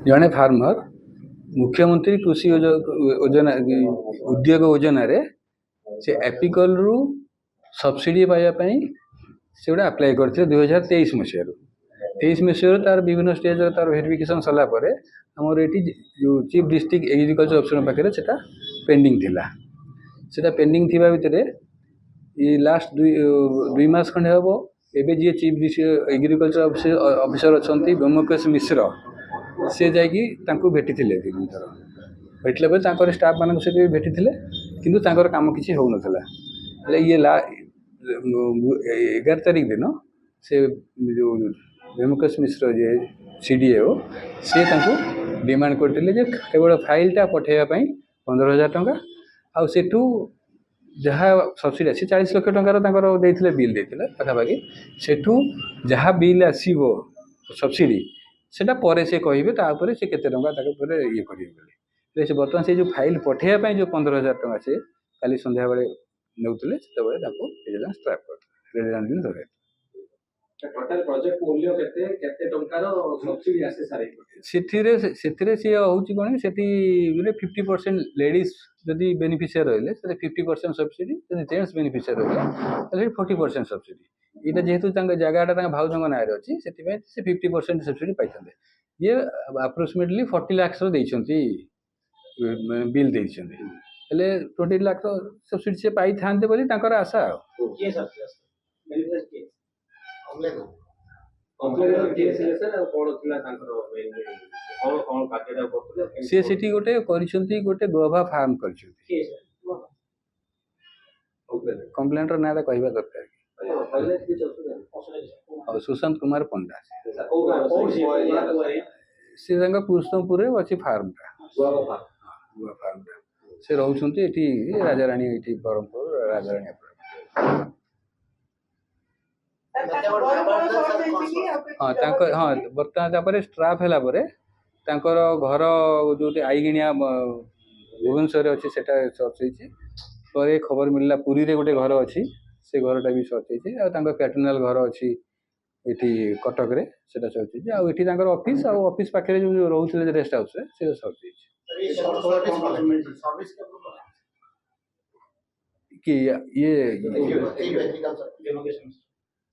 जड़े फार्मर मुख्यमंत्री कृषि योजना उद्योग योजना से एपिकल रु सब्सिडी पाइबापी से गोटे आप्लाय करते 2023 मसीह 23 मसीह तार विभिन्न स्टेज तार वेरिफिकेशन सरापर आमर ये जो चीफ डिस्ट्रिक्ट एग्रीकल्चर ऑफिसर पाखे से पेंडिंग थिला से पेंडिंग थिबा भितर ये लास्ट दुई मास खंडे हम एवं जी चीफ डिस्ट्रिक्ट एग्रीकल्चर ऑफिसर अच्छा व्योमकेश मिश्र से जाकि भेटी थे थर भेटला बेले स्टाफ मान सहित भी भेटी थे किंतु काम किसी हो नाला ये 11 तारीख दिन से जो व्योमकेश मिश्र जे CDO सी डिमांड करते केवल फाइलटा पठेवाई 15,000 टंका आठू जहाँ सब्सिडी से 40 लाख टंकार देते बिल देते पाखापाखि सेठू जहाँ बिल आसो सब्सिडी सेटा पर से कहे तापर से केते टंका ये करेंगे से बर्तमान से जो फाइल पठेवाई जो 15,000 टंका से काली संध्या बेले नौते से स्ट्राइक करते धरे टोटल प्रोजेक्ट मूल्य केते केते टंकार सब्सिडी आसे सारे से सी हूँ कौन से 50% लेडीज जदि बेनिफिशियर रही है 50% सब्सिडी जब जेन्ट्स बेनिफिशियर रही 40% सब्सिडी यहाँ जेहेतु जगह भाउज ना अच्छी से 50% सब्सिडी पाई ये अप्रोक्सीमेटली 40 लाख बिल देते 20 लाख सब्सिडी से पाई था आशा सी सेठी गोटे गोटे गोभा फार्म कर कंप्लेंटर ना कहवा दरकार सुशांत कुमार पंडा सी पुरुषोत्तमपुर अच्छी फार्म फार्म से रोचे राजाराणी ब्रह्मपुर राजाराणी हाँ बर्तमान स्ट्राफ है घर जो आईगिणिया भुवनेश्वर अच्छी से सर्च होती खबर मिलला पुरी रे गोटे घर अच्छी से घरटा भी सर्च होती पैटर्नाल घर अच्छी ये कटक रे से सर्च होती ऑफिस ऑफिस पाखे जो रोचे रेस्ट हाउस से सर्च कि ये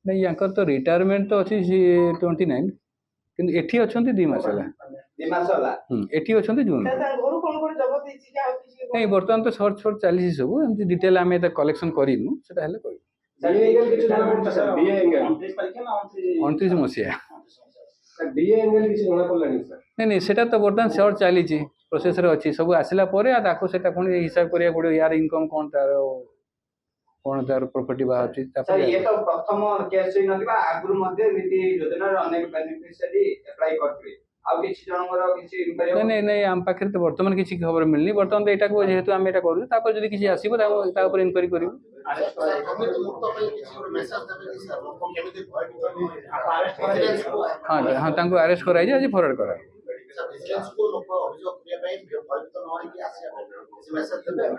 नहीं यहाँ तो रिटायरमेंट तो अच्छी 29 कि एठी अच्छा 2 मास एठी अच्छा जून नहीं बर्तमान तो सर्च फर्च चली सब एमती डिटेल आम कलेक्शन करूँ से 29 मसीहा नहीं से तो बर्तमान सर्च चली प्रोसेस अच्छी सब आसला पुणी हिसाब करा पड़ो यार इनकम कौन तार कौन तार प्रॉपर्टी बाहर ये तो प्रथम केस नथिबा आगुर मध्ये नीति योजना रे अनेक बेनिफिशियरी अप्लाई करथि आ किछि जनकर किछि इनक्वायरी नहीं नहीं आम पाखे तो बर्तमान किछि खबर मिलनी बर्तमान तो एटा को जेहेतु आम एटा करू तापर जदी किछि आसीबो ता ऊपर इंक्वायरी करिवो हां हां तांको अरेस्ट कराई जे फॉरवर्ड करा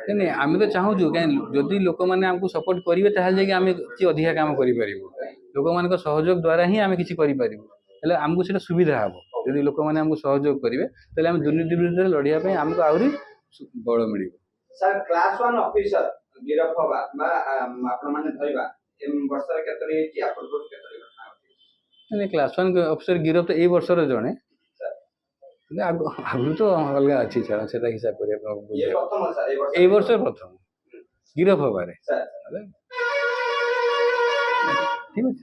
नहीं आम तो चाहूँ कहीं जदि लोक मैंने आमको सपोर्ट करेंगे ताकि आम किसी अधिका काम कर लोक मान सहयोग द्वारा ही आम किसी करें आमको से सुविधा हम जब लोक मैंने आमको सहयोग करेंगे तो आम दुर्नीति विरुद्ध लड़ाई आमको आहरी बल मिल सर क्लास 1 ऑफिसर गिरफ होबा बा आपण माने धइबा एम वर्ष रे केतरी कि अप्रूव केतरी घटना नहीं क्लास 1 ऑफिसर गिरफ तो ए वर्ष रे जणे आगु तो अलग अच्छी छाड़ा से हिसाब कर वर्ष प्रथम गिरफ हबारे ठीक है।